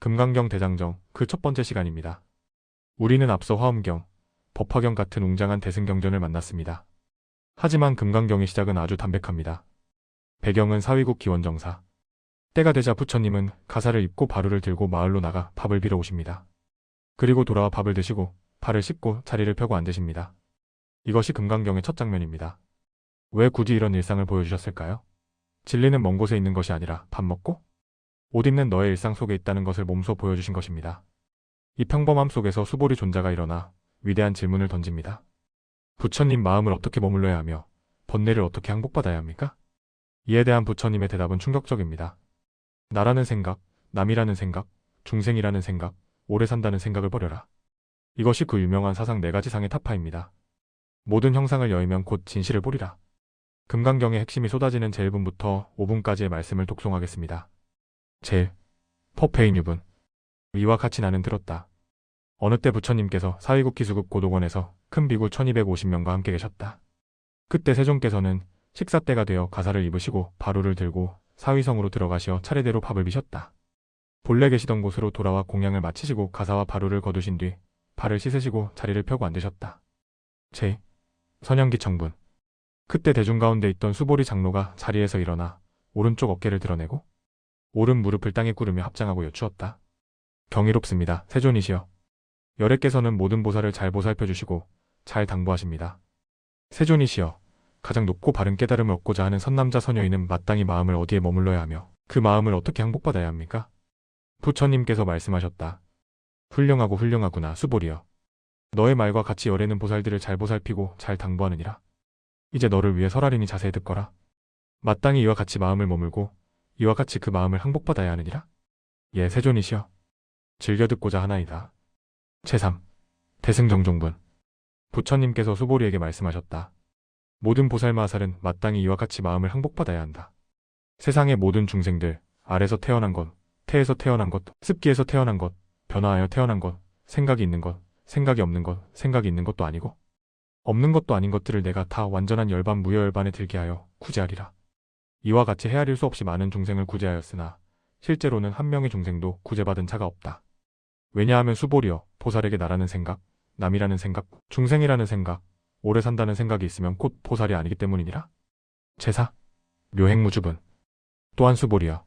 금강경 대장정 그 첫 번째 시간입니다. 우리는 앞서 화엄경, 법화경 같은 웅장한 대승경전을 만났습니다. 하지만 금강경의 시작은 아주 담백합니다. 배경은 사위국 기원정사. 때가 되자 부처님은 가사를 입고 바루를 들고 마을로 나가 밥을 빌어 오십니다. 그리고 돌아와 밥을 드시고 발을 씻고 자리를 펴고 앉으십니다. 이것이 금강경의 첫 장면입니다. 왜 굳이 이런 일상을 보여주셨을까요? 진리는 먼 곳에 있는 것이 아니라 밥 먹고 옷 입는 너의 일상 속에 있다는 것을 몸소 보여주신 것입니다. 이 평범함 속에서 수보리 존자가 일어나 위대한 질문을 던집니다. 부처님 마음을 어떻게 머물러야 하며 번뇌를 어떻게 항복받아야 합니까? 이에 대한 부처님의 대답은 충격적입니다. 나라는 생각, 남이라는 생각, 중생이라는 생각, 오래 산다는 생각을 버려라. 이것이 그 유명한 사상 4가지상의 타파입니다. 모든 형상을 여의면 곧 진실을 보리라. 금강경의 핵심이 쏟아지는 제1분부터 5분까지의 말씀을 독송하겠습니다. 제1. 퍼페인유분. 위와 같이 나는 들었다. 어느 때 부처님께서 사위국 기수급 고독원에서 큰 비구 1250명과 함께 계셨다. 그때 세존께서는 식사 때가 되어 가사를 입으시고 바루를 들고 사위성으로 들어가시어 차례대로 밥을 비셨다. 본래 계시던 곳으로 돌아와 공양을 마치시고 가사와 바루를 거두신 뒤 발을 씻으시고 자리를 펴고 앉으셨다. 제. 선양기 청분. 그때 대중 가운데 있던 수보리 장로가 자리에서 일어나 오른쪽 어깨를 드러내고 오른 무릎을 땅에 꿇으며 합장하고 여쭈었다. 경이롭습니다. 세존이시여. 열애께서는 모든 보살을 잘 보살펴주시고 잘 당부하십니다. 세존이시여. 가장 높고 바른 깨달음을 얻고자 하는 선남자 선여인은 마땅히 마음을 어디에 머물러야 하며 그 마음을 어떻게 항복받아야 합니까? 부처님께서 말씀하셨다. 훌륭하구나 수보리여. 너의 말과 같이 열애는 보살들을 잘 보살피고 잘 당부하느니라. 이제 너를 위해 설하리니 자세히 듣거라. 마땅히 이와 같이 마음을 머물고 이와 같이 그 마음을 항복받아야 하느니라. 예, 세존이시여. 즐겨 듣고자 하나이다. 제3. 대승정종분. 부처님께서 수보리에게 말씀하셨다. 모든 보살마살은 마땅히 이와 같이 마음을 항복받아야 한다. 세상의 모든 중생들, 알에서 태어난 것, 태에서 태어난 것, 습기에서 태어난 것, 변화하여 태어난 것, 생각이 있는 것, 생각이 없는 것, 생각이 있는 것도 아니고 없는 것도 아닌 것들을 내가 다 완전한 열반 무여열반에 들게 하여 구제하리라. 이와 같이 헤아릴 수 없이 많은 중생을 구제하였으나 실제로는 한 명의 중생도 구제받은 자가 없다. 왜냐하면 수보리여, 보살에게 나라는 생각, 남이라는 생각, 중생이라는 생각, 오래 산다는 생각이 있으면 곧 보살이 아니기 때문이니라. 제4. 묘행무주분. 또한 수보리여.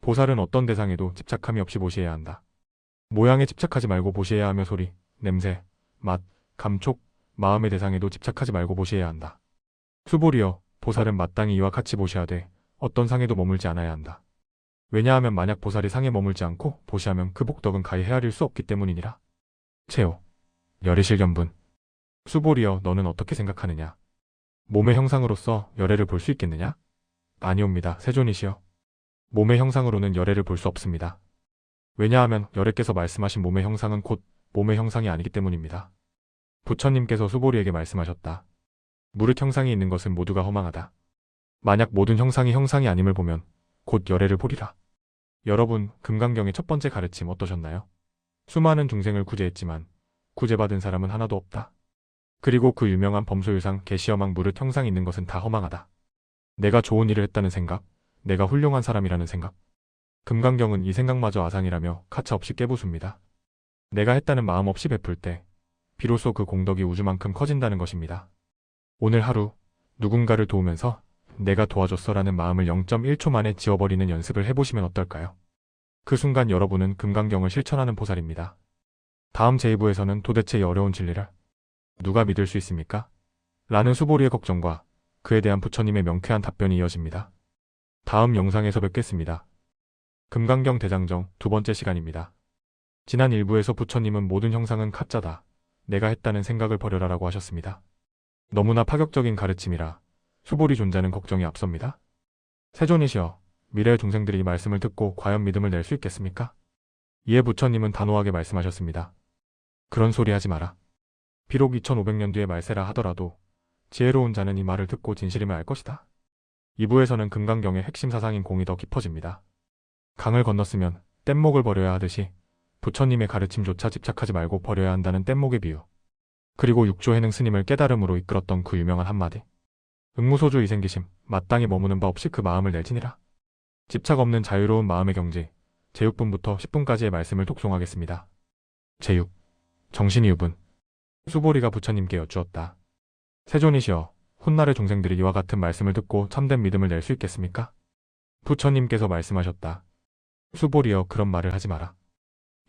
보살은 어떤 대상에도 집착함이 없이 보시해야 한다. 모양에 집착하지 말고 보시해야 하며 소리, 냄새, 맛, 감촉, 마음의 대상에도 집착하지 말고 보시해야 한다. 수보리여, 보살은 마땅히 이와 같이 보시하되 어떤 상에도 머물지 않아야 한다. 왜냐하면 만약 보살이 상에 머물지 않고 보시하면 그 복덕은 가히 헤아릴 수 없기 때문이니라. 제5. 열애실견분. 수보리여, 너는 어떻게 생각하느냐? 몸의 형상으로서 열애를 볼 수 있겠느냐? 아니옵니다. 세존이시여. 몸의 형상으로는 열애를 볼 수 없습니다. 왜냐하면 열애께서 말씀하신 몸의 형상은 곧 몸의 형상이 아니기 때문입니다. 부처님께서 수보리에게 말씀하셨다. 무릇 형상이 있는 것은 모두가 허망하다. 만약 모든 형상이 형상이 아님을 보면 곧 열애를 보리라. 여러분, 금강경의 첫 번째 가르침 어떠셨나요? 수많은 중생을 구제했지만 구제받은 사람은 하나도 없다. 그리고 그 유명한 범소유상 개시어망 무릇 형상이 있는 것은 다 허망하다. 내가 좋은 일을 했다는 생각, 내가 훌륭한 사람이라는 생각. 금강경은 이 생각마저 아상이라며 가차없이 깨부숩니다. 내가 했다는 마음 없이 베풀 때 비로소 그 공덕이 우주만큼 커진다는 것입니다. 오늘 하루 누군가를 도우면서 내가 도와줬어라는 마음을 0.1초 만에 지워버리는 연습을 해보시면 어떨까요? 그 순간 여러분은 금강경을 실천하는 보살입니다. 다음 제2부에서는 도대체 이 어려운 진리를 누가 믿을 수 있습니까? 라는 수보리의 걱정과 그에 대한 부처님의 명쾌한 답변이 이어집니다. 다음 영상에서 뵙겠습니다. 금강경 대장정 두 번째 시간입니다. 지난 1부에서 부처님은 모든 형상은 가짜다. 내가 했다는 생각을 버려라라고 하셨습니다. 너무나 파격적인 가르침이라 수보리 존자는 걱정이 앞섭니다. 세존이시여, 미래의 중생들이 이 말씀을 듣고 과연 믿음을 낼 수 있겠습니까? 이에 부처님은 단호하게 말씀하셨습니다. 그런 소리 하지 마라. 비록 2500년 뒤의 말세라 하더라도 지혜로운 자는 이 말을 듣고 진실임을 알 것이다. 2부에서는 금강경의 핵심 사상인 공이 더 깊어집니다. 강을 건넜으면 뗏목을 버려야 하듯이 부처님의 가르침조차 집착하지 말고 버려야 한다는 뗏목의 비유. 그리고 육조해능 스님을 깨달음으로 이끌었던 그 유명한 한마디. 응무소주 이생기심, 마땅히 머무는 바 없이 그 마음을 내지니라. 집착 없는 자유로운 마음의 경지, 제6분부터 10분까지의 말씀을 독송하겠습니다. 제6. 정신이 유분. 수보리가 부처님께 여쭈었다. 세존이시여, 훗날의 종생들이 이와 같은 말씀을 듣고 참된 믿음을 낼 수 있겠습니까? 부처님께서 말씀하셨다. 수보리여, 그런 말을 하지 마라.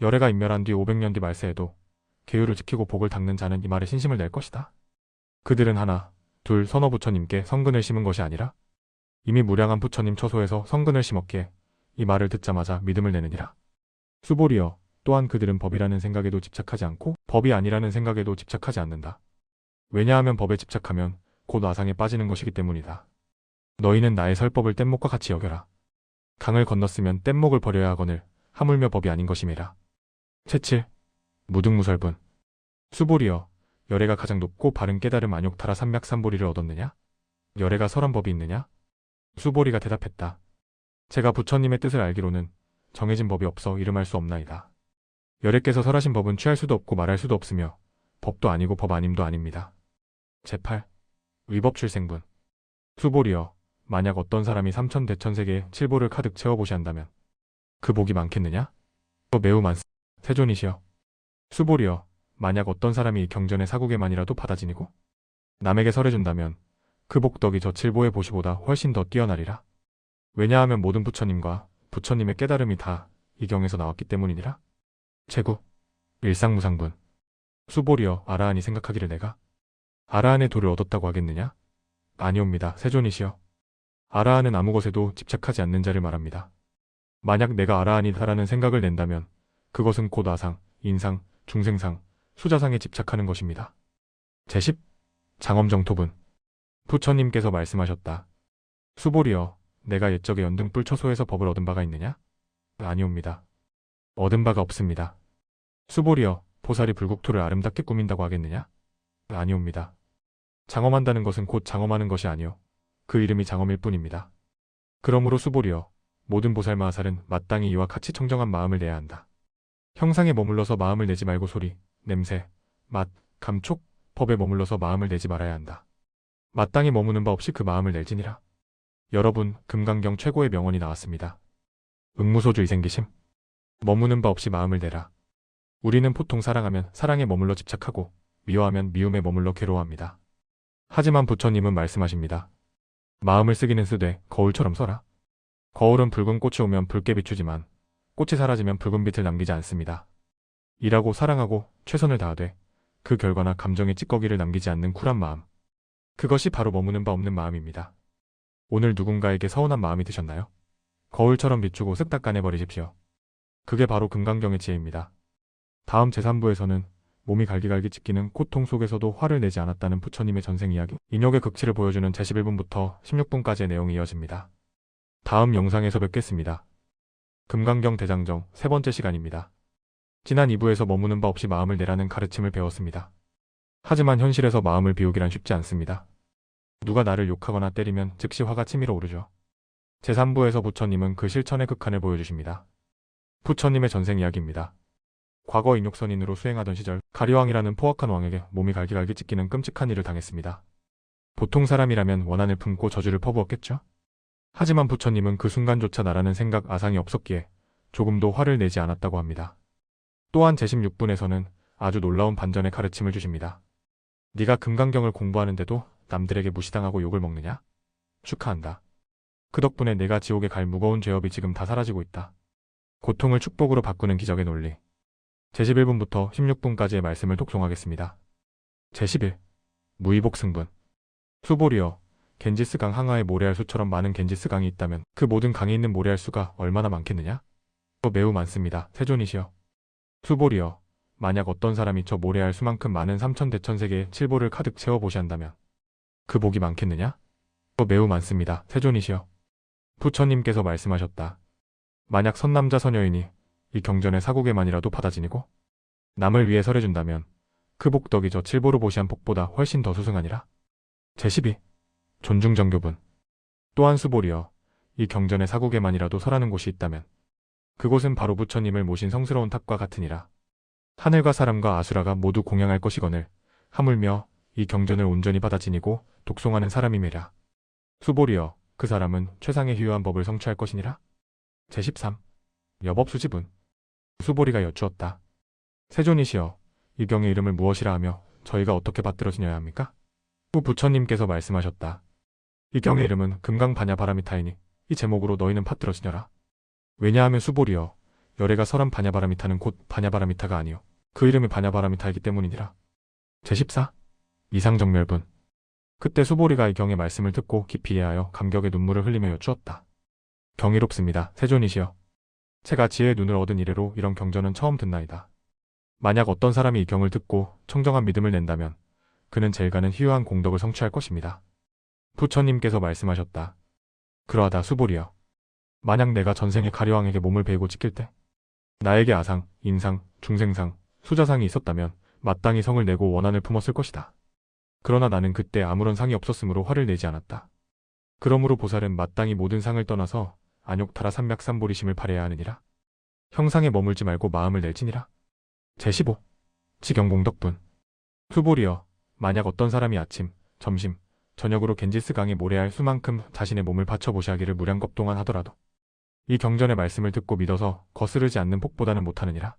열애가 인멸한 뒤 500년 뒤 말세에도 계율을 지키고 복을 닦는 자는 이 말에 신심을 낼 것이다. 그들은 하나, 둘, 서너 부처님께 성근을 심은 것이 아니라 이미 무량한 부처님 처소에서 성근을 심었기에 이 말을 듣자마자 믿음을 내느니라. 수보리여, 또한 그들은 법이라는 생각에도 집착하지 않고 법이 아니라는 생각에도 집착하지 않는다. 왜냐하면 법에 집착하면 곧 아상에 빠지는 것이기 때문이다. 너희는 나의 설법을 뗏목과 같이 여겨라. 강을 건넜으면 뗏목을 버려야 하거늘 하물며 법이 아닌 것임이라. 제7. 무등무설분. 수보리여, 열애가 가장 높고 바른 깨달음 안욕타라 삼맥삼보리를 얻었느냐? 열애가 설한 법이 있느냐? 수보리가 대답했다. 제가 부처님의 뜻을 알기로는 정해진 법이 없어 이름할 수 없나이다. 열애께서 설하신 법은 취할 수도 없고 말할 수도 없으며 법도 아니고 법 아님도 아닙니다. 제8. 의법출생분. 수보리여, 만약 어떤 사람이 삼천대천세계의 칠보를 가득 채워보시 한다면 그 복이 많겠느냐? 매우 많습니다. 세존이시여. 수보리여, 만약 어떤 사람이 경전의 사국에만이라도 받아지니고 남에게 설해준다면 그 복덕이 저 칠보의 보시보다 훨씬 더 뛰어나리라. 왜냐하면 모든 부처님과 부처님의 깨달음이 다 이 경에서 나왔기 때문이니라. 제9. 일상무상분. 수보리여, 아라한이 생각하기를 내가 아라한의 도를 얻었다고 하겠느냐? 아니옵니다. 세존이시여. 아라한은 아무 것에도 집착하지 않는 자를 말합니다. 만약 내가 아라한이다라는 생각을 낸다면 그것은 곧 아상, 인상, 중생상, 수자상에 집착하는 것입니다. 제10. 장엄정토분. 부처님께서 말씀하셨다. 수보리여, 내가 옛적에 연등불 처소에서 법을 얻은 바가 있느냐? 아니옵니다. 얻은 바가 없습니다. 수보리여, 보살이 불국토를 아름답게 꾸민다고 하겠느냐? 아니옵니다. 장엄한다는 것은 곧 장엄하는 것이 아니오 그 이름이 장엄일 뿐입니다. 그러므로 수보리여, 모든 보살마하살은 마땅히 이와 같이 청정한 마음을 내야 한다. 형상에 머물러서 마음을 내지 말고 소리, 냄새, 맛, 감촉, 법에 머물러서 마음을 내지 말아야 한다. 마땅히 머무는 바 없이 그 마음을 낼지니라. 여러분, 금강경 최고의 명언이 나왔습니다. 응무소주 이생기심. 머무는 바 없이 마음을 내라. 우리는 보통 사랑하면 사랑에 머물러 집착하고 미워하면 미움에 머물러 괴로워합니다. 하지만 부처님은 말씀하십니다. 마음을 쓰기는 쓰되 거울처럼 써라. 거울은 붉은 꽃이 오면 붉게 비추지만 꽃이 사라지면 붉은 빛을 남기지 않습니다. 일하고 사랑하고 최선을 다하되 그 결과나 감정의 찌꺼기를 남기지 않는 쿨한 마음. 그것이 바로 머무는 바 없는 마음입니다. 오늘 누군가에게 서운한 마음이 드셨나요? 거울처럼 비추고 쓱 닦아내버리십시오. 그게 바로 금강경의 지혜입니다. 다음 제3부에서는 몸이 갈기갈기 찢기는 고통 속에서도 화를 내지 않았다는 부처님의 전생 이야기, 인욕의 극치를 보여주는 제11분부터 16분까지의 내용이 이어집니다. 다음 영상에서 뵙겠습니다. 금강경 대장정 세 번째 시간입니다. 지난 2부에서 머무는 바 없이 마음을 내라는 가르침을 배웠습니다. 하지만 현실에서 마음을 비우기란 쉽지 않습니다. 누가 나를 욕하거나 때리면 즉시 화가 치밀어 오르죠. 제3부에서 부처님은 그 실천의 극한을 보여주십니다. 부처님의 전생 이야기입니다. 과거 인욕선인으로 수행하던 시절 가리왕이라는 포악한 왕에게 몸이 갈기갈기 찢기는 끔찍한 일을 당했습니다. 보통 사람이라면 원한을 품고 저주를 퍼부었겠죠? 하지만 부처님은 그 순간조차 나라는 생각 아상이 없었기에 조금도 화를 내지 않았다고 합니다. 또한 제16분에서는 아주 놀라운 반전의 가르침을 주십니다. 네가 금강경을 공부하는데도 남들에게 무시당하고 욕을 먹느냐? 축하한다. 그 덕분에 내가 지옥에 갈 무거운 죄업이 지금 다 사라지고 있다. 고통을 축복으로 바꾸는 기적의 논리. 제11분부터 16분까지의 말씀을 독송하겠습니다. 제11. 무의복승분. 수보리여, 겐지스강 항아에 모래알 수처럼 많은 겐지스강이 있다면 그 모든 강에 있는 모래알 수가 얼마나 많겠느냐? 매우 많습니다. 세존이시여. 수보리여, 만약 어떤 사람이 저 모래알 수만큼 많은 삼천대천세계의 칠보를 가득 채워보시 한다면 그 복이 많겠느냐? 매우 많습니다. 세존이시여. 부처님께서 말씀하셨다. 만약 선남자 선여인이 이 경전의 사국에만이라도 받아지니고 남을 위해 설해준다면 그 복덕이 저 칠보로 보시한 복보다 훨씬 더 수승하니라. 제12. 존중정교분. 또한 수보리여, 이 경전의 사국에만이라도 설하는 곳이 있다면 그곳은 바로 부처님을 모신 성스러운 탑과 같으니라. 하늘과 사람과 아수라가 모두 공양할 것이거늘 하물며 이 경전을 온전히 받아 지니고 독송하는 사람이매라. 수보리여, 그 사람은 최상의 희유한 법을 성취할 것이니라. 제13. 여법 수집은? 수보리가 여쭈었다. 세존이시여, 이 경의 이름을 무엇이라 하며 저희가 어떻게 받들어지녀야 합니까? 후 부처님께서 말씀하셨다. 이 경의 이름은 금강바냐바라미타이니 이 제목으로 너희는 받들어지녀라. 왜냐하면 수보리여, 열애가 설한 바냐바라미타는 곧 바냐바라미타가 아니요 그 이름이 바냐바라미타이기 때문이니라. 제14. 이상정멸분. 그때 수보리가 이 경의 말씀을 듣고 깊이 이해하여 감격의 눈물을 흘리며 여쭈었다. 경이롭습니다. 세존이시여, 제가 지혜의 눈을 얻은 이래로 이런 경전은 처음 듣나이다. 만약 어떤 사람이 이 경을 듣고 청정한 믿음을 낸다면 그는 제일가는 희유한 공덕을 성취할 것입니다. 부처님께서 말씀하셨다. 그러하다 수보리여, 만약 내가 전생에 가려왕에게 몸을 베이고 지킬 때 나에게 아상, 인상, 중생상, 수자상이 있었다면 마땅히 성을 내고 원한을 품었을 것이다. 그러나 나는 그때 아무런 상이 없었으므로 화를 내지 않았다. 그러므로 보살은 마땅히 모든 상을 떠나서 안욕타라 삼맥삼보리심을 발해야 하느니라. 형상에 머물지 말고 마음을 내지니라. 제15. 지경공덕분. 수보리여, 만약 어떤 사람이 아침, 점심, 저녁으로 겐지스 강에 모래알 수만큼 자신의 몸을 바쳐보시하기를 무량겁 동안 하더라도 이 경전의 말씀을 듣고 믿어서 거스르지 않는 폭보다는 못하느니라.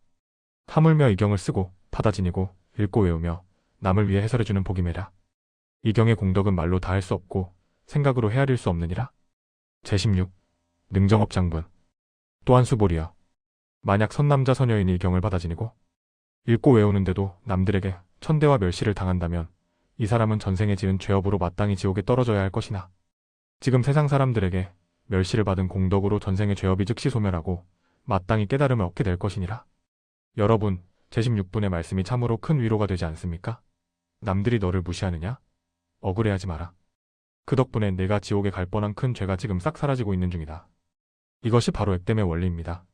하물며 이 경을 쓰고 받아 지니고 읽고 외우며 남을 위해 해설해주는 복이매라. 이 경의 공덕은 말로 다 할 수 없고 생각으로 헤아릴 수 없느니라. 제16. 능정업장분. 또한 수보리여, 만약 선남자 선여인이 이 경을 받아 지니고 읽고 외우는데도 남들에게 천대와 멸시를 당한다면 이 사람은 전생에 지은 죄업으로 마땅히 지옥에 떨어져야 할 것이나 지금 세상 사람들에게 멸시를 받은 공덕으로 전생의 죄업이 즉시 소멸하고 마땅히 깨달음을 얻게 될 것이니라. 여러분, 제16분의 말씀이 참으로 큰 위로가 되지 않습니까? 남들이 너를 무시하느냐? 억울해하지 마라. 그 덕분에 내가 지옥에 갈 뻔한 큰 죄가 지금 싹 사라지고 있는 중이다. 이것이 바로 액땜의 원리입니다.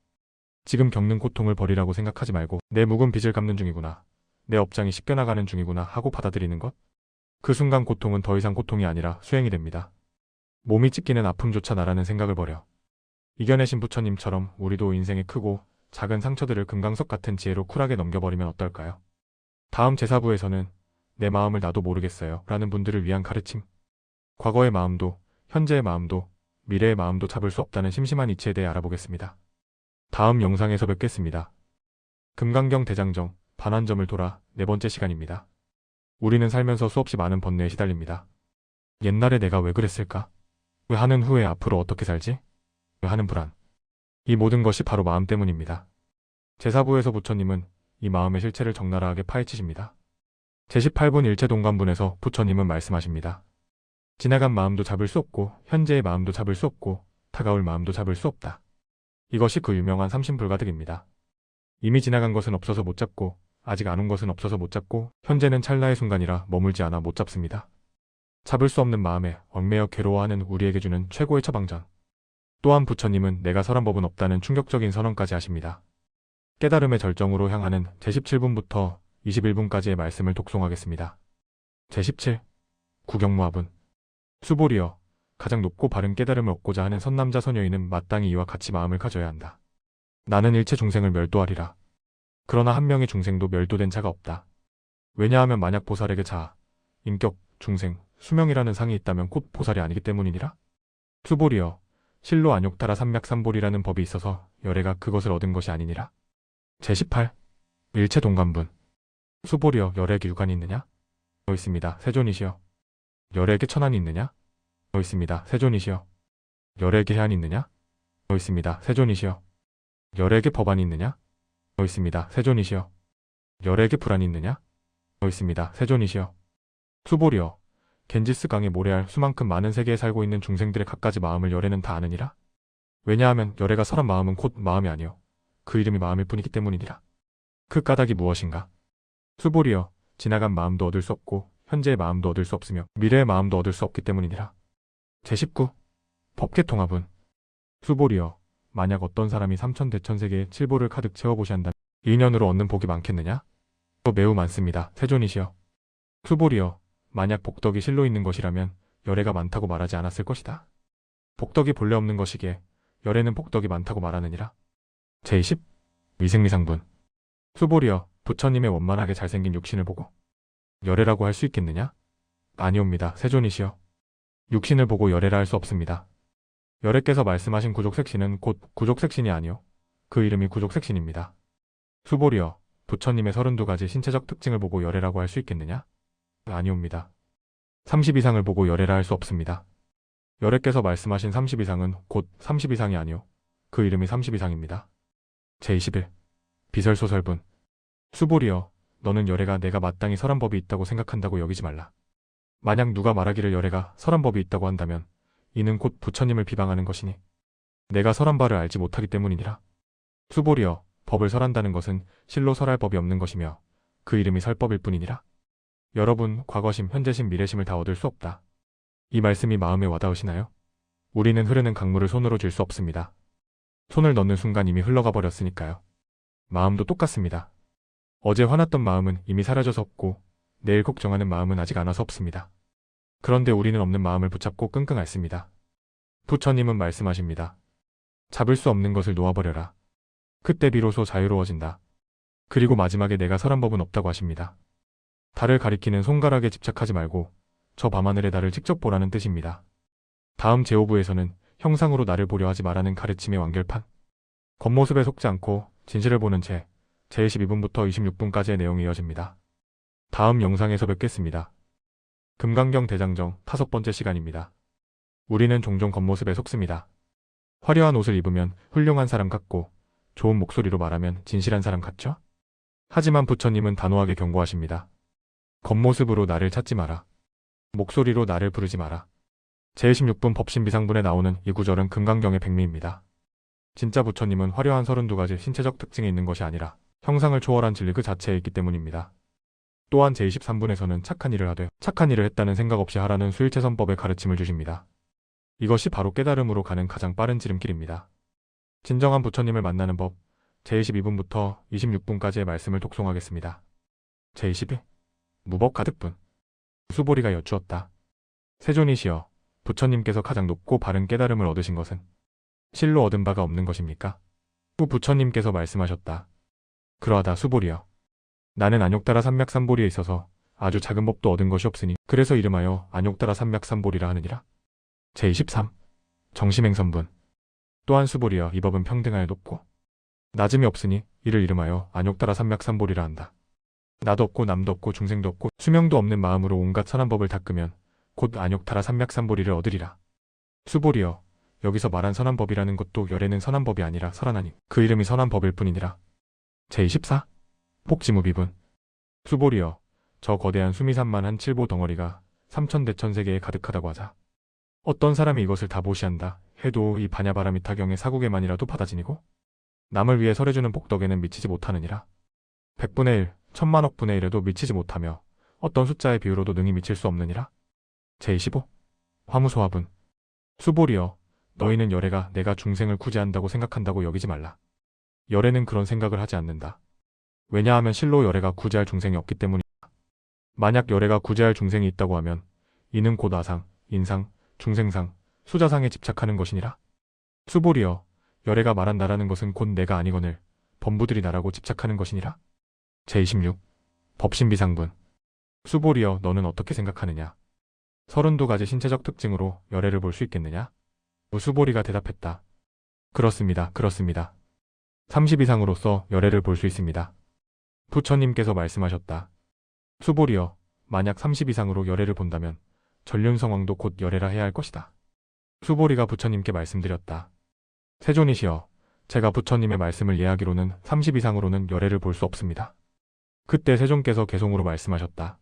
지금 겪는 고통을 버리라고 생각하지 말고 내 묵은 빚을 갚는 중이구나, 내 업장이 씻겨나가는 중이구나 하고 받아들이는 것. 그 순간 고통은 더 이상 고통이 아니라 수행이 됩니다. 몸이 찢기는 아픔조차 나라는 생각을 버려 이겨내신 부처님처럼 우리도 인생의 크고 작은 상처들을 금강석 같은 지혜로 쿨하게 넘겨버리면 어떨까요? 다음 제4부에서는 내 마음을 나도 모르겠어요 라는 분들을 위한 가르침, 과거의 마음도 현재의 마음도 미래의 마음도 잡을 수 없다는 심심한 이치에 대해 알아보겠습니다. 다음 영상에서 뵙겠습니다. 금강경 대장정 반환점을 돌아 4번째 시간입니다. 우리는 살면서 수없이 많은 번뇌에 시달립니다. 옛날에 내가 왜 그랬을까? 왜 하는 후에 앞으로 어떻게 살지? 왜 하는 불안. 이 모든 것이 바로 마음 때문입니다. 제4부에서 부처님은 이 마음의 실체를 적나라하게 파헤치십니다. 제18분 일체동관분에서 부처님은 말씀하십니다. 지나간 마음도 잡을 수 없고 현재의 마음도 잡을 수 없고 다가올 마음도 잡을 수 없다. 이것이 그 유명한 삼신불가득입니다. 이미 지나간 것은 없어서 못 잡고 아직 안 온 것은 없어서 못 잡고 현재는 찰나의 순간이라 머물지 않아 못 잡습니다. 잡을 수 없는 마음에 얽매여 괴로워하는 우리에게 주는 최고의 처방전. 또한 부처님은 내가 설한 법은 없다는 충격적인 선언까지 하십니다. 깨달음의 절정으로 향하는 제17분부터 21분까지의 말씀을 독송하겠습니다. 제17. 구경무합은. 수보리여, 가장 높고 바른 깨달음을 얻고자 하는 선남자 선여인은 마땅히 이와 같이 마음을 가져야 한다. 나는 일체 중생을 멸도하리라. 그러나 한 명의 중생도 멸도된 자가 없다. 왜냐하면 만약 보살에게 자아, 인격, 중생, 수명이라는 상이 있다면 곧 보살이 아니기 때문이니라. 수보리여, 실로 안욕타라 삼맥삼보리라는 법이 있어서 열애가 그것을 얻은 것이 아니니라. 제18. 일체동관분. 수보리여, 열애에게 유관이 있느냐? 있습니다. 세존이시여. 열애에게 천안이 있느냐? 있습니다. 세존이시여. 열애에게 해안이 있느냐? 있습니다. 세존이시여. 열애에게 법안이 있느냐? 있습니다. 세존이시여. 열애에게 불안이 있느냐? 있습니다. 세존이시여. 수보리여, 겐지스 강의 모래알 수만큼 많은 세계에 살고 있는 중생들의 갖가지 마음을 열애는 다 아느니라. 왜냐하면 열애가 설한 마음은 곧 마음이 아니요 그 이름이 마음일 뿐이기 때문이니라. 그 까닭이 무엇인가? 수보리여, 지나간 마음도 얻을 수 없고 현재의 마음도 얻을 수 없으며 미래의 마음도 얻을 수 없기 때문이니라. 제19. 법계통합은. 수보리여, 만약 어떤 사람이 삼천대천세계에 칠보를 가득 채워보시한다면 인연으로 얻는 복이 많겠느냐? 매우 많습니다. 세존이시여. 수보리여, 만약 복덕이 실로 있는 것이라면 열애가 많다고 말하지 않았을 것이다. 복덕이 본래 없는 것이기에 열애는 복덕이 많다고 말하느니라. 제20. 위생미상분. 수보리여, 부처님의 원만하게 잘생긴 육신을 보고 열애라고 할 수 있겠느냐? 아니옵니다. 세존이시여. 육신을 보고 열애라 할 수 없습니다. 열애께서 말씀하신 구족색신은 곧 구족색신이 아니요 그 이름이 구족색신입니다. 수보리여, 부처님의 32가지 신체적 특징을 보고 열애라고 할 수 있겠느냐? 아니옵니다. 30 이상을 보고 열애라 할 수 없습니다. 열애께서 말씀하신 30 이상은 곧 30 이상이 아니오. 그 이름이 30 이상입니다. 제21. 비설소설분. 수보리여, 너는 열애가 내가 마땅히 설한 법이 있다고 생각한다고 여기지 말라. 만약 누가 말하기를 열애가 설한 법이 있다고 한다면 이는 곧 부처님을 비방하는 것이니 내가 설한 바를 알지 못하기 때문이니라. 수보리여, 법을 설한다는 것은 실로 설할 법이 없는 것이며 그 이름이 설법일 뿐이니라. 여러분, 과거심, 현재심, 미래심을 다 얻을 수 없다. 이 말씀이 마음에 와닿으시나요? 우리는 흐르는 강물을 손으로 쥘 수 없습니다. 손을 넣는 순간 이미 흘러가 버렸으니까요. 마음도 똑같습니다. 어제 화났던 마음은 이미 사라져서 없고 내일 걱정하는 마음은 아직 안 와서 없습니다. 그런데 우리는 없는 마음을 붙잡고 끙끙 앓습니다. 부처님은 말씀하십니다. 잡을 수 없는 것을 놓아버려라. 그때 비로소 자유로워진다. 그리고 마지막에 내가 설한 법은 없다고 하십니다. 달을 가리키는 손가락에 집착하지 말고 저 밤하늘의 달을 직접 보라는 뜻입니다. 다음 제5부에서는 형상으로 나를 보려 하지 말라는 가르침의 완결판. 겉모습에 속지 않고 진실을 보는 채 제12분부터 26분까지의 내용이 이어집니다. 다음 영상에서 뵙겠습니다. 금강경 대장정 5번째 시간입니다. 우리는 종종 겉모습에 속습니다. 화려한 옷을 입으면 훌륭한 사람 같고 좋은 목소리로 말하면 진실한 사람 같죠? 하지만 부처님은 단호하게 경고하십니다. 겉모습으로 나를 찾지 마라. 목소리로 나를 부르지 마라. 제16분 법신비상분에 나오는 이 구절은 금강경의 백미입니다. 진짜 부처님은 화려한 32가지 신체적 특징이 있는 것이 아니라 형상을 초월한 진리 그 자체에 있기 때문입니다. 또한 제23분에서는 착한 일을 하되 착한 일을 했다는 생각 없이 하라는 수일체선법의 가르침을 주십니다. 이것이 바로 깨달음으로 가는 가장 빠른 지름길입니다. 진정한 부처님을 만나는 법, 제22분부터 26분까지의 말씀을 독송하겠습니다. 제22. 무법 가득분. 수보리가 여쭈었다. 세존이시여, 부처님께서 가장 높고 바른 깨달음을 얻으신 것은 실로 얻은 바가 없는 것입니까? 후 부처님께서 말씀하셨다. 그러하다 수보리여. 나는 안욕따라 삼맥삼보리에 있어서 아주 작은 법도 얻은 것이 없으니 그래서 이름하여 안욕따라 삼맥삼보리라 하느니라. 제23. 정심행선분. 또한 수보리여, 이 법은 평등하여 높고 낮음이 없으니 이를 이름하여 안욕따라 삼맥삼보리라 한다. 나도 없고 남도 없고 중생도 없고 수명도 없는 마음으로 온갖 선한 법을 닦으면 곧 안욕따라 삼맥삼보리를 얻으리라. 수보리여, 여기서 말한 선한 법이라는 것도 열애는 선한 법이 아니라 설하나니 그 이름이 선한 법일 뿐이니라. 제24. 폭지무비분. 수보리여, 저 거대한 수미산만한 칠보 덩어리가 삼천대천세계에 가득하다고 하자 어떤 사람이 이것을 다 보시한다 해도 이 바냐바라미타경의 사국에만이라도 받아지니고 남을 위해 설해주는 복덕에는 미치지 못하느니라. 100분의 1, 천만억 분의 1에도 미치지 못하며 어떤 숫자의 비유로도 능히 미칠 수 없느니라. 제25. 화무소화분. 수보리여, 너희는 열애가 내가 중생을 구제한다고 생각한다고 여기지 말라. 열애는 그런 생각을 하지 않는다. 왜냐하면 실로 열애가 구제할 중생이 없기 때문이다. 만약 열애가 구제할 중생이 있다고 하면 이는 곧 아상, 인상, 중생상, 수자상에 집착하는 것이니라. 수보리여, 열애가 말한 나라는 것은 곧 내가 아니거늘 범부들이 나라고 집착하는 것이니라. 제26. 법신비상분. 수보리여, 너는 어떻게 생각하느냐? 32가지 신체적 특징으로 열애를 볼 수 있겠느냐? 수보리가 대답했다. 그렇습니다. 그렇습니다. 30 이상으로서 열애를 볼 수 있습니다. 부처님께서 말씀하셨다. 수보리여, 만약 30 이상으로 열애를 본다면 전륜성왕도 곧 열애라 해야 할 것이다. 수보리가 부처님께 말씀드렸다. 세존이시여, 제가 부처님의 말씀을 이해하기로는 30 이상으로는 열애를 볼 수 없습니다. 그때 세존께서 개송으로 말씀하셨다.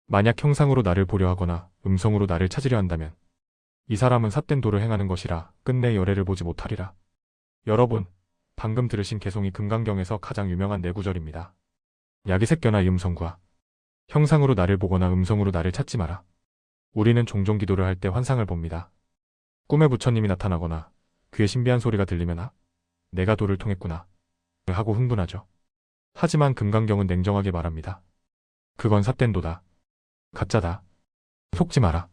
만약 형상으로 나를 보려 하거나 음성으로 나를 찾으려 한다면 이 사람은 삿된 도를 행하는 것이라 끝내 열애를 보지 못하리라. 여러분, 방금 들으신 개송이 금강경에서 가장 유명한 네 구절입니다. 야기새껴나 이음성구하. 형상으로 나를 보거나 음성으로 나를 찾지 마라. 우리는 종종 기도를 할 때 환상을 봅니다. 꿈에 부처님이 나타나거나 귀에 신비한 소리가 들리면 아, 내가 도를 통했구나 하고 흥분하죠. 하지만 금강경은 냉정하게 말합니다. 그건 삿된 도다. 가짜다. 속지 마라.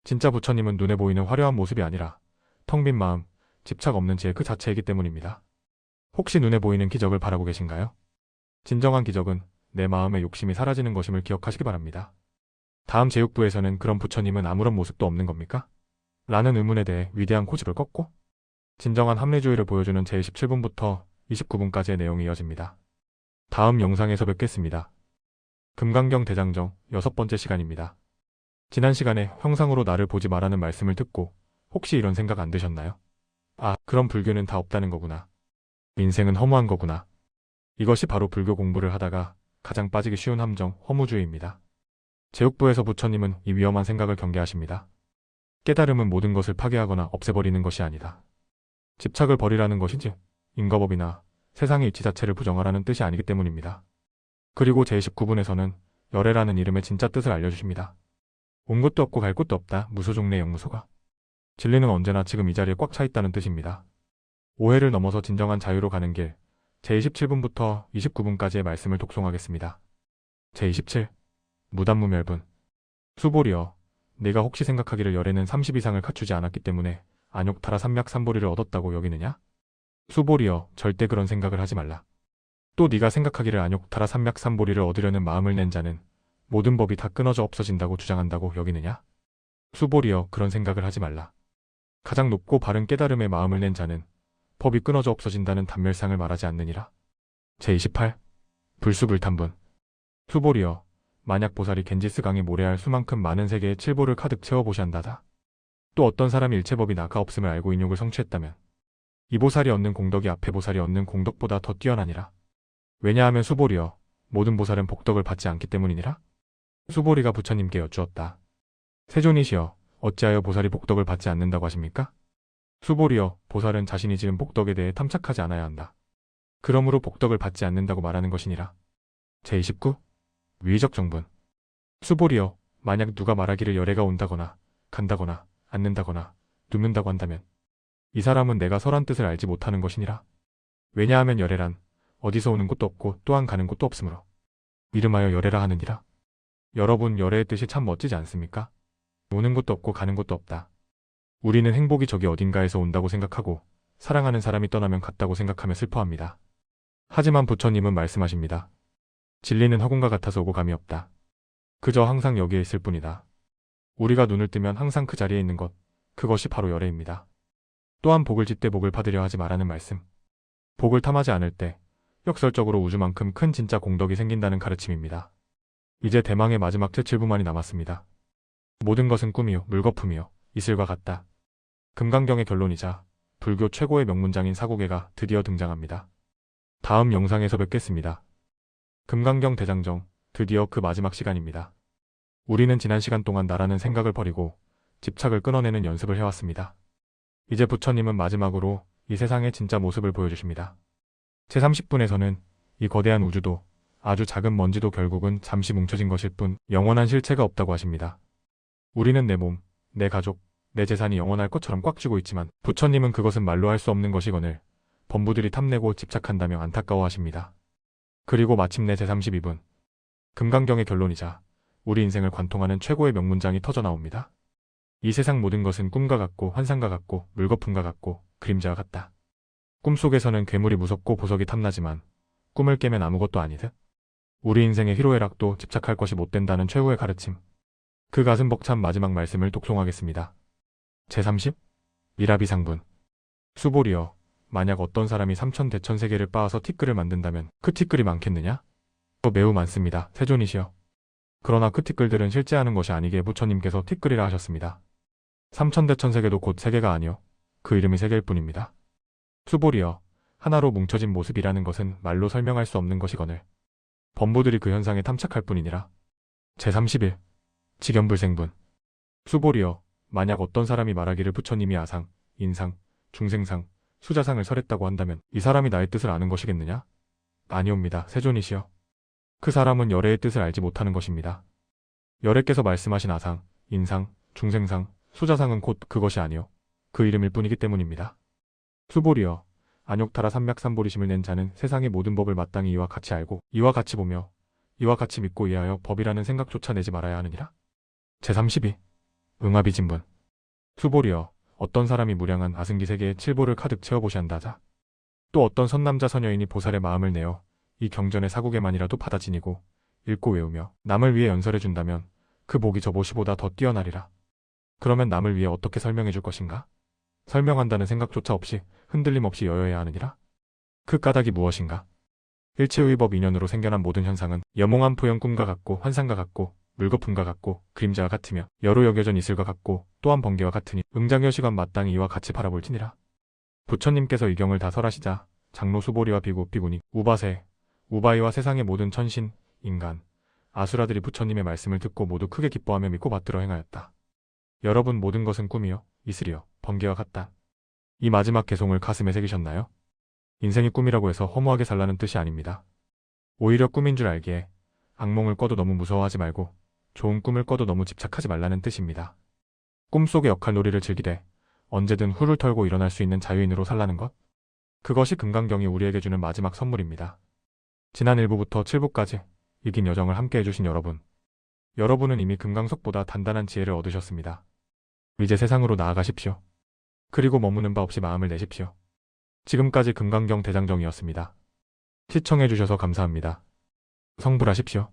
진짜 부처님은 눈에 보이는 화려한 모습이 아니라 텅 빈 마음, 집착 없는 제 그 자체이기 때문입니다. 혹시 눈에 보이는 기적을 바라고 계신가요? 진정한 기적은 내 마음의 욕심이 사라지는 것임을 기억하시기 바랍니다. 다음 제6부에서는 그런 부처님은 아무런 모습도 없는 겁니까? 라는 의문에 대해 위대한 고집을 꺾고 진정한 합리주의를 보여주는 제17분부터 29분까지의 내용이 이어집니다. 다음 영상에서 뵙겠습니다. 금강경 대장정 6번째 시간입니다. 지난 시간에 형상으로 나를 보지 말라는 말씀을 듣고 혹시 이런 생각 안 드셨나요? 아, 그럼 불교는 다 없다는 거구나. 인생은 허무한 거구나. 이것이 바로 불교 공부를 하다가 가장 빠지기 쉬운 함정, 허무주의입니다. 제육부에서 부처님은 이 위험한 생각을 경계하십니다. 깨달음은 모든 것을 파괴하거나 없애버리는 것이 아니다. 집착을 버리라는 것이지 인과법이나 세상의 이치 자체를 부정하라는 뜻이 아니기 때문입니다. 그리고 제29분에서는 열애라는 이름의 진짜 뜻을 알려주십니다. 온 곳도 없고 갈 곳도 없다. 무소종래 영무소가. 진리는 언제나 지금 이 자리에 꽉 차 있다는 뜻입니다. 오해를 넘어서 진정한 자유로 가는 길, 제27분부터 29분까지의 말씀을 독송하겠습니다. 제27. 무단무멸분. 수보리여, 네가 혹시 생각하기를 열애는 30 이상을 갖추지 않았기 때문에 안욕타라 삼맥삼보리를 얻었다고 여기느냐? 수보리여, 절대 그런 생각을 하지 말라. 또 네가 생각하기를 안욕타라 삼맥삼보리를 얻으려는 마음을 낸 자는 모든 법이 다 끊어져 없어진다고 주장한다고 여기느냐? 수보리여, 그런 생각을 하지 말라. 가장 높고 바른 깨달음의 마음을 낸 자는 법이 끊어져 없어진다는 단멸상을 말하지 않느니라. 제28. 불수불탄분. 수보리여, 만약 보살이 겐지스강에 모래알 수만큼 많은 세계의 칠보를 가득 채워보시한다다. 또 어떤 사람이 일체법이 나가 없음을 알고 인욕을 성취했다면 이 보살이 얻는 공덕이 앞에 보살이 얻는 공덕보다 더 뛰어나니라. 왜냐하면 수보리여, 모든 보살은 복덕을 받지 않기 때문이니라. 수보리가 부처님께 여쭈었다. 세존이시여, 어찌하여 보살이 복덕을 받지 않는다고 하십니까? 수보리여, 보살은 자신이 지은 복덕에 대해 탐착하지 않아야 한다. 그러므로 복덕을 받지 않는다고 말하는 것이니라. 제29. 위의적 정분. 수보리여, 만약 누가 말하기를 열애가 온다거나 간다거나 앉는다거나 눕는다고 한다면 이 사람은 내가 설한 뜻을 알지 못하는 것이니라. 왜냐하면 열애란 어디서 오는 곳도 없고 또한 가는 곳도 없으므로 이름하여 열애라 하느니라. 여러분, 열애의 뜻이 참 멋지지 않습니까? 오는 곳도 없고 가는 곳도 없다. 우리는 행복이 저기 어딘가에서 온다고 생각하고 사랑하는 사람이 떠나면 갔다고 생각하며 슬퍼합니다. 하지만 부처님은 말씀하십니다. 진리는 허공과 같아서 오고 감이 없다. 그저 항상 여기에 있을 뿐이다. 우리가 눈을 뜨면 항상 그 자리에 있는 것, 그것이 바로 열애입니다. 또한 복을 짓되 복을 받으려 하지 말라는 말씀. 복을 탐하지 않을 때 역설적으로 우주만큼 큰 진짜 공덕이 생긴다는 가르침입니다. 이제 대망의 마지막 제7부만이 남았습니다. 모든 것은 꿈이요 물거품이요 이슬과 같다. 금강경의 결론이자 불교 최고의 명문장인 사구계가 드디어 등장합니다. 다음 영상에서 뵙겠습니다. 금강경 대장정, 드디어 그 마지막 시간입니다. 우리는 지난 시간 동안 나라는 생각을 버리고 집착을 끊어내는 연습을 해왔습니다. 이제 부처님은 마지막으로 이 세상의 진짜 모습을 보여주십니다. 제30분에서는 이 거대한 우주도 아주 작은 먼지도 결국은 잠시 뭉쳐진 것일 뿐 영원한 실체가 없다고 하십니다. 우리는 내 몸, 내 가족, 내 재산이 영원할 것처럼 꽉 쥐고 있지만 부처님은 그것은 말로 할 수 없는 것이거늘 범부들이 탐내고 집착한다며 안타까워하십니다. 그리고 마침내 제32분, 금강경의 결론이자 우리 인생을 관통하는 최고의 명문장이 터져나옵니다. 이 세상 모든 것은 꿈과 같고 환상과 같고 물거품과 같고 그림자와 같다. 꿈속에서는 괴물이 무섭고 보석이 탐나지만 꿈을 깨면 아무것도 아니듯. 우리 인생의 희로애락도 집착할 것이 못 된다는 최후의 가르침. 그 가슴 벅찬 마지막 말씀을 독송하겠습니다. 제30. 미라비상분. 수보리여, 만약 어떤 사람이 3천대천세계를 빻아서 티끌을 만든다면 그 티끌이 많겠느냐? 매우 많습니다. 세존이시여. 그러나 그 티끌들은 실제 하는 것이 아니기에 부처님께서 티끌이라 하셨습니다. 3천대천세계도 곧 세계가 아니요 그 이름이 세계일 뿐입니다. 수보리여, 하나로 뭉쳐진 모습이라는 것은 말로 설명할 수 없는 것이거늘 범부들이 그 현상에 탐착할 뿐이니라. 제31. 직연불생분. 수보리여, 만약 어떤 사람이 말하기를 부처님이 아상, 인상, 중생상, 수자상을 설했다고 한다면 이 사람이 나의 뜻을 아는 것이겠느냐? 아니옵니다. 세존이시여. 그 사람은 열애의 뜻을 알지 못하는 것입니다. 열애께서 말씀하신 아상, 인상, 중생상, 수자상은 곧 그것이 아니요 그 이름일 뿐이기 때문입니다. 수보리여, 안욕타라 삼맥삼보리심을 낸 자는 세상의 모든 법을 마땅히 이와 같이 알고 이와 같이 보며 이와 같이 믿고 이해하여 법이라는 생각조차 내지 말아야 하느니라. 제32. 응아비진분. 수보리여, 어떤 사람이 무량한 아승기 세계의 칠보를 가득 채워보시한다자. 또 어떤 선남자 선여인이 보살의 마음을 내어 이 경전의 사국에만이라도 받아 지니고 읽고 외우며 남을 위해 연설해준다면 그 복이 저 보시보다 더 뛰어나리라. 그러면 남을 위해 어떻게 설명해 줄 것인가? 설명한다는 생각조차 없이 흔들림 없이 여여해야 하느니라. 그 까닭이 무엇인가? 일체의법 인연으로 생겨난 모든 현상은 여몽한 포영 꿈과 같고 환상과 같고 물거품과 같고 그림자와 같으며 여로 여겨전 이슬과 같고 또한 번개와 같으니 응장여시관 마땅히 이와 같이 바라볼지니라. 부처님께서 이 경을 다 설하시자 장로 수보리와 비구 비구니 우바세 우바이와 세상의 모든 천신 인간 아수라들이 부처님의 말씀을 듣고 모두 크게 기뻐하며 믿고 받들어 행하였다. 여러분 모든 것은 꿈이요 이슬이요 번개와 같다. 이 마지막 개송을 가슴에 새기셨나요? 인생이 꿈이라고 해서 허무하게 살라는 뜻이 아닙니다. 오히려 꿈인 줄 알기에 악몽을 꿔도 너무 무서워하지 말고 좋은 꿈을 꿔도 너무 집착하지 말라는 뜻입니다. 꿈속의 역할놀이를 즐기되 언제든 훌을 털고 일어날 수 있는 자유인으로 살라는 것? 그것이 금강경이 우리에게 주는 마지막 선물입니다. 지난 1부부터 7부까지 이긴 여정을 함께 해주신 여러분. 여러분은 이미 금강석보다 단단한 지혜를 얻으셨습니다. 이제 세상으로 나아가십시오. 그리고 머무는 바 없이 마음을 내십시오. 지금까지 금강경 대장정이었습니다. 시청해주셔서 감사합니다. 성불하십시오.